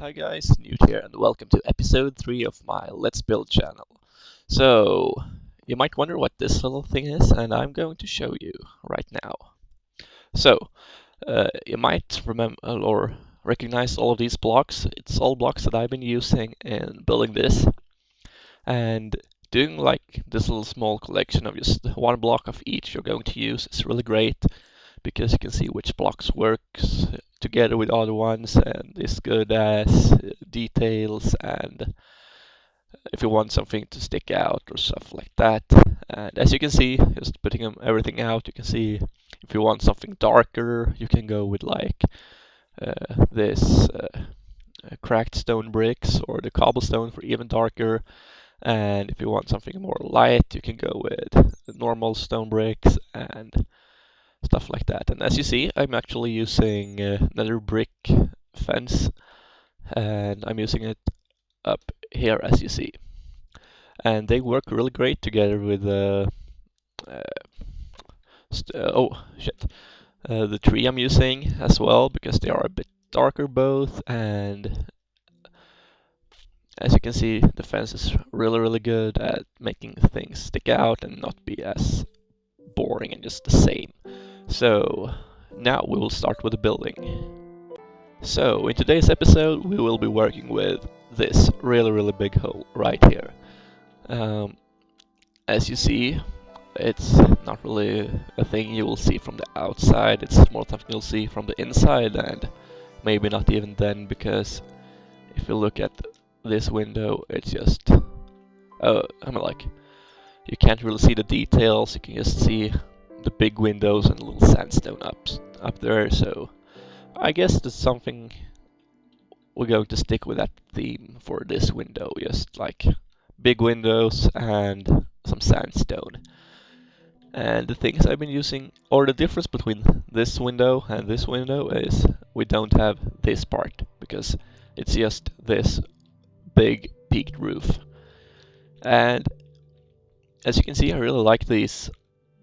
Hi guys, Nute here and welcome to episode 3 of my Let's Build channel. So, you might wonder what this little thing is and I'm going to show you right now. So, you might remember or recognize all of these blocks. It's all blocks that I've been using in building this. And doing like this little small collection of just one block of each you're going to use is really great because you can see which blocks works together with other ones and is good as details and if you want something to stick out or stuff like that. And as you can see, just putting everything out, you can see if you want something darker, you can go with like this cracked stone bricks or the cobblestone for even darker. And if you want something more light, you can go with normal stone bricks and stuff like that. And as you see, I'm actually using another brick fence and I'm using it up here as you see. And they work really great together with uh, oh shit, the tree I'm using as well because they are a bit darker both. And as you can see, the fence is really good at making things stick out and not be as boring and just the same. So now we will start with the building. So in today's episode we will be working with this really big hole right here. Um, as you see, it's not really a thing you will see from the outside, it's more something you'll see from the inside, and maybe not even then, because if you look at this window, it's just, I mean like, you can't really see the details, you can just see the big windows and little sandstone up there, so I guess that's something we're going to stick with that theme for this window, just like big windows and some sandstone. And the things I've been using, or the difference between this window and this window is we don't have this part, because it's just this big peaked roof. And as you can see, I really like these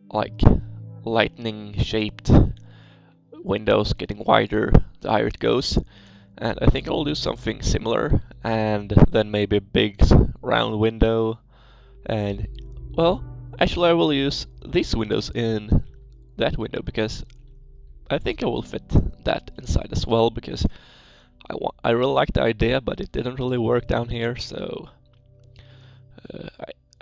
like lightning shaped windows getting wider the higher it goes. And I think I'll do something similar, and then maybe a big round window. And well, actually I will use these windows in that window because I think I will fit that inside as well, because I really like the idea, but it didn't really work down here, so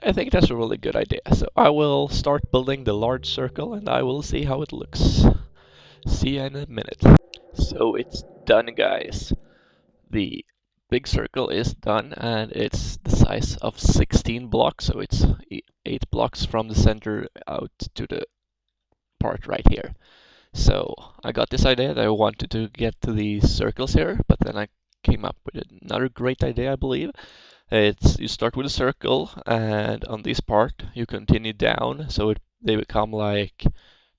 I think that's a really good idea. So I will start building the large circle and I will see how it looks. See you in a minute. So it's done, guys. The big circle is done and it's the size of 16 blocks, so it's 8 blocks from the center out to the part right here. So I got this idea that I wanted to get to these circles here, but then I came up with another great idea, I believe. It's you start with a circle, and on this part you continue down, so they become like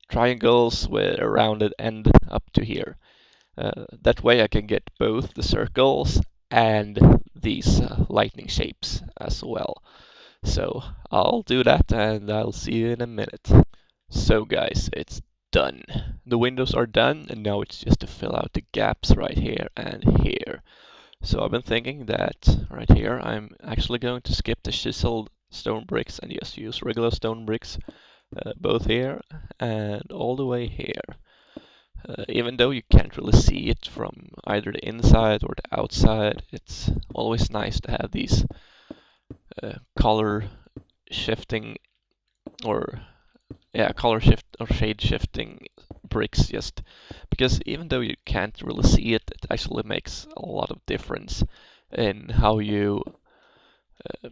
triangles with a rounded end up to here. That way I can get both the circles and these lightning shapes as well. So I'll do that and I'll see you in a minute. So guys, it's done. The windows are done and now it's just to fill out the gaps right here and here. So I've been thinking that right here I'm actually going to skip the chiseled stone bricks and just use regular stone bricks both here and all the way here. Even though you can't really see it from either the inside or the outside, it's always nice to have these color shifting or color shift or shade shifting bricks, just because even though you can't really see it, it actually makes a lot of difference in how you uh,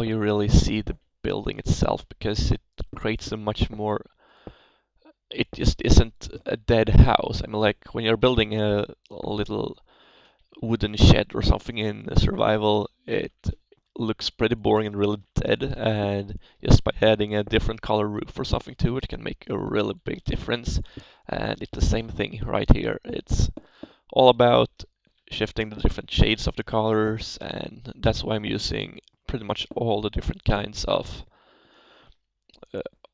really see the building itself, because it creates a much more, it just isn't a dead house. I mean, like when you're building a little wooden shed or something in survival, it looks pretty boring and really dead, and just by adding a different color roof or something to it can make a really big difference. And it's the same thing right here. It's all about shifting the different shades of the colors, and that's why I'm using pretty much all the different kinds uh,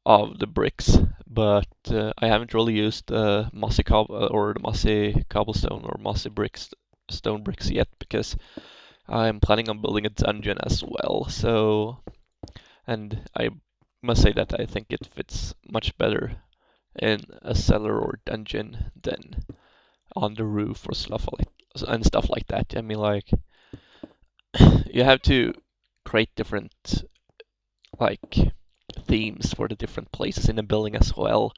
of the bricks. But I haven't really used mossy or the mossy cobblestone or mossy bricks stone bricks yet because I'm planning on building a dungeon as well. So, and I must say that I think it fits much better in a cellar or dungeon than on the roof or stuff like that. I mean, like you have to create different like themes for the different places in the building as well,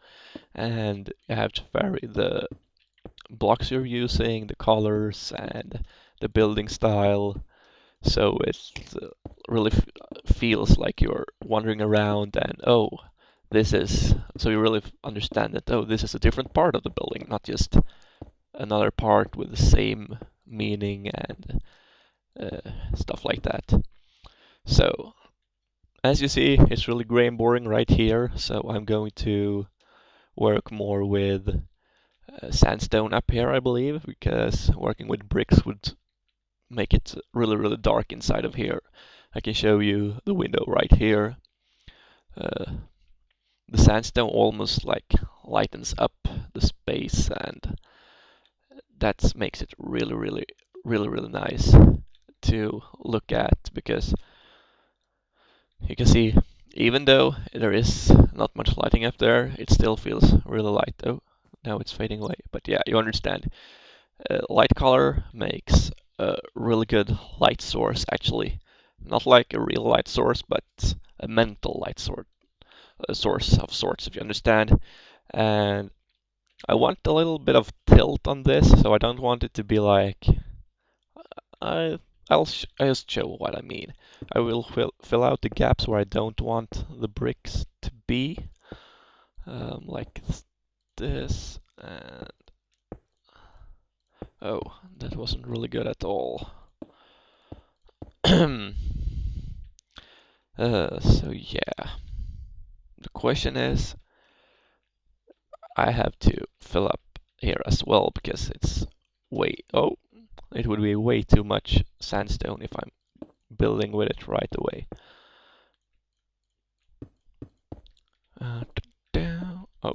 and you have to vary the blocks you're using, the colors, and the building style. So it really feels like you're wandering around and so you really understand that, this is a different part of the building, not just another part with the same meaning and stuff like that. So as you see, it's really gray and boring right here, so I'm going to work more with sandstone up here, I believe, because working with bricks would make it really, really dark inside of here. I can show you the window right here. Uh, the sandstone almost like lightens up the space, and that makes it really, really, really, really nice to look at because you can see, even though there is not much lighting up there, it still feels really light. Oh, now it's fading away. But yeah, you understand. Light color makes a really good light source, actually. Not like a real light source, but a mental light source of sorts, if you understand. And I want a little bit of tilt on this, so I don't want it to be like I I'll just show what I mean. I will fill out the gaps where I don't want the bricks to be, like this. And oh, that wasn't really good at all. So yeah, the question is, I have to fill up here as well because it would be way too much sandstone if I'm building with it right away. Uh, oh,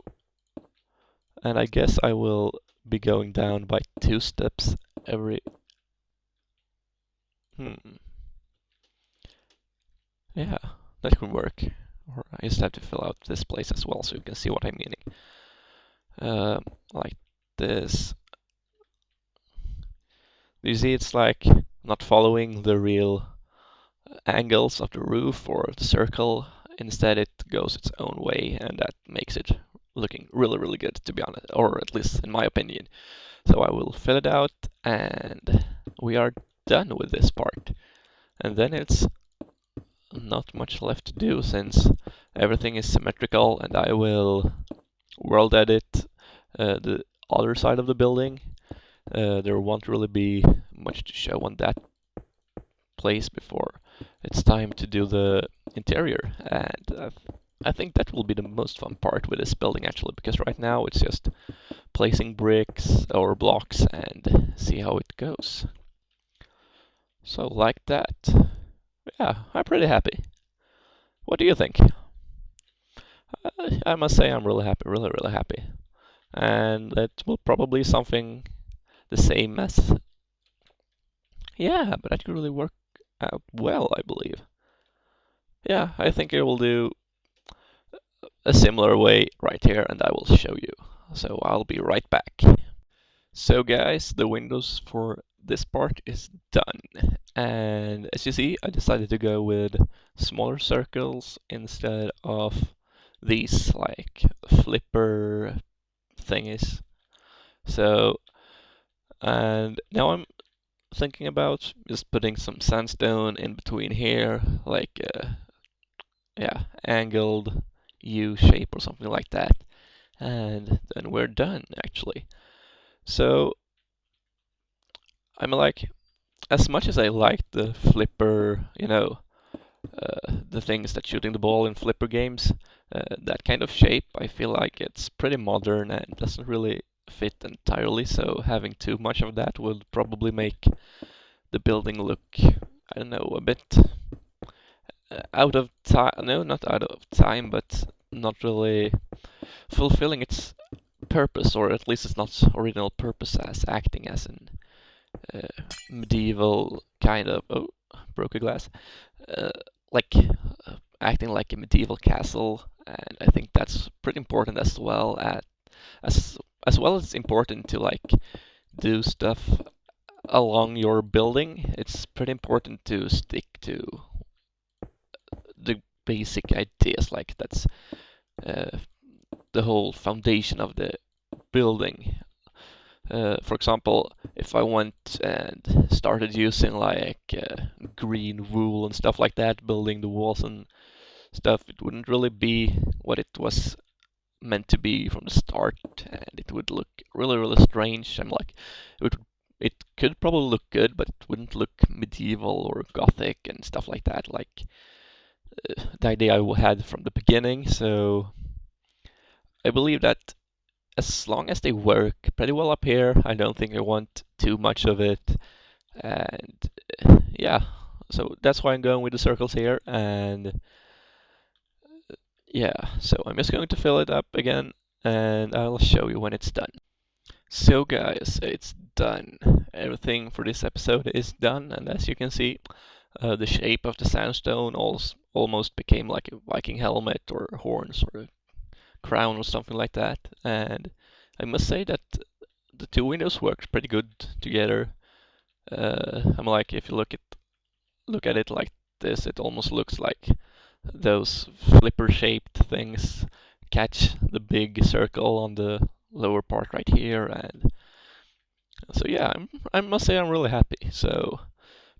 and I guess I will be going down by 2 steps every. Yeah, that could work. Or I just have to fill out this place as well so you can see what I'm meaning. Like this. You see, it's like not following the real angles of the roof or the circle. Instead, it goes its own way, and that makes it looking really, really good, to be honest, or at least in my opinion. So I will fill it out, and we are done with this part. And then it's not much left to do since everything is symmetrical, and I will world edit the other side of the building. There won't really be much to show on that place before it's time to do the interior, and I think that will be the most fun part with this building actually, because right now it's just placing bricks or blocks and see how it goes. So like that. Yeah, I'm pretty happy. What do you think? I must say I'm really happy, really, really happy. And it will probably something the same as, yeah, but that could really work out well, I believe. Yeah, I think it will do a similar way right here, and I will show you. So I'll be right back. So guys, the windows for this part is done. And as you see, I decided to go with smaller circles instead of these like flipper thingies. So, and now I'm thinking about just putting some sandstone in between here, like yeah, angled U shape or something like that. And then we're done actually. So I'm like, as much as I like the flipper, the things that shooting the ball in flipper games, that kind of shape, I feel like it's pretty modern and doesn't really fit entirely. So having too much of that would probably make the building look, I don't know, a bit out of time. No, not out of time, but not really fulfilling its purpose, or at least it's not original purpose as acting as an medieval kind of, oh, broke a glass, uh, like acting like a medieval castle, and I think that's pretty important as well as as well as it's important to like do stuff along your building. It's pretty important to stick to the basic ideas, like that's uh, the whole foundation of the building. For example, if I went and started using like green wool and stuff like that, building the walls and stuff, it wouldn't really be what it was meant to be from the start, and it would look really, really strange. I'm like, it could probably look good, but it wouldn't look medieval or gothic and stuff like that, like the idea I had from the beginning. So I believe that as long as they work pretty well up here, I don't think I want too much of it. And yeah, so that's why I'm going with the circles here. And yeah, so I'm just going to fill it up again, and I'll show you when it's done. So guys, it's done. Everything for this episode is done, and as you can see, the shape of the sandstone almost became like a Viking helmet or horns or a crown or something like that. And I must say that the two windows worked pretty good together. I'm like, if you look at it like this, it almost looks like those flipper-shaped things catch the big circle on the lower part right here. And so yeah, I must say I'm really happy. So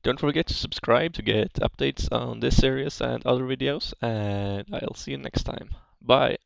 don't forget to subscribe to get updates on this series and other videos, and I'll see you next time. Bye.